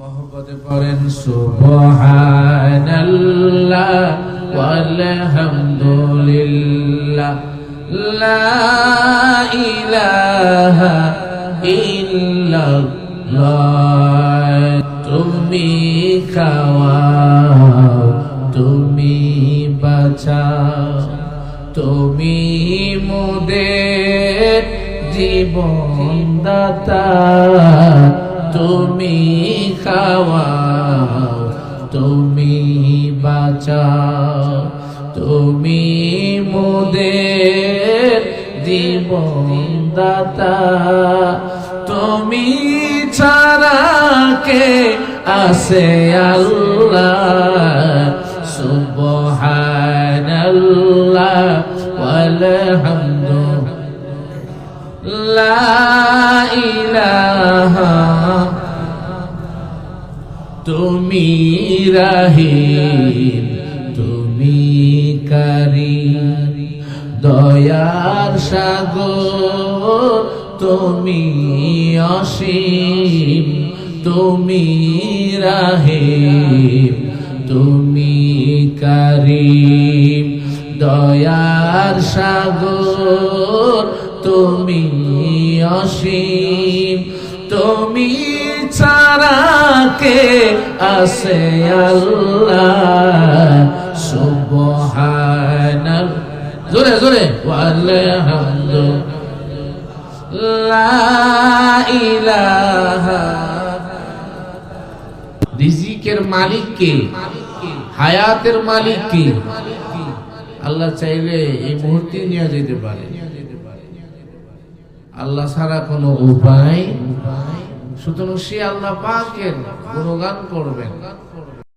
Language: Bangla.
মহব্বতে পড়েন সুবহানাল্লাহ ওয়ালহামদুলিল্লাহ লা ইলাহা ইল্লাল্লাহ। তুমি খাওয়াও, তুমি বাঁচাও, তুমি মোদের জীবন দাতা। তুমি খাওয়াও, তুমি বাঁচাও, তুমি মোদের জীবন দাতা। তুমি ছাড়া কে আছে আল্লাহ। সুবহানাল্লাহ ওয়ালহামদুলিল্লাহ লা ইলাহা। তুমি রহিম, তুমি কারীম, দয়ার সাগর তুমি অসীম। তুমি রহিম, তুমি কারীম, দয়ার সাগর তুমি অসীম। তুমি ছাড়া কে আছে আল্লাহ। সুবহানাল্লাহ জোরে জোরে ওয়ালহামদুলিল্লাহ লা ইলাহা। রিজিকের মালিক কে? হায়াতের মালিক কে? আল্লাহ চাইলে এই মুহূর্তে নিয়ে যেতে পারে। আল্লাহ ছাড়া কোনো উপায়। সুতরাং সে আল্লাহ পাকের গুণগান করবেন।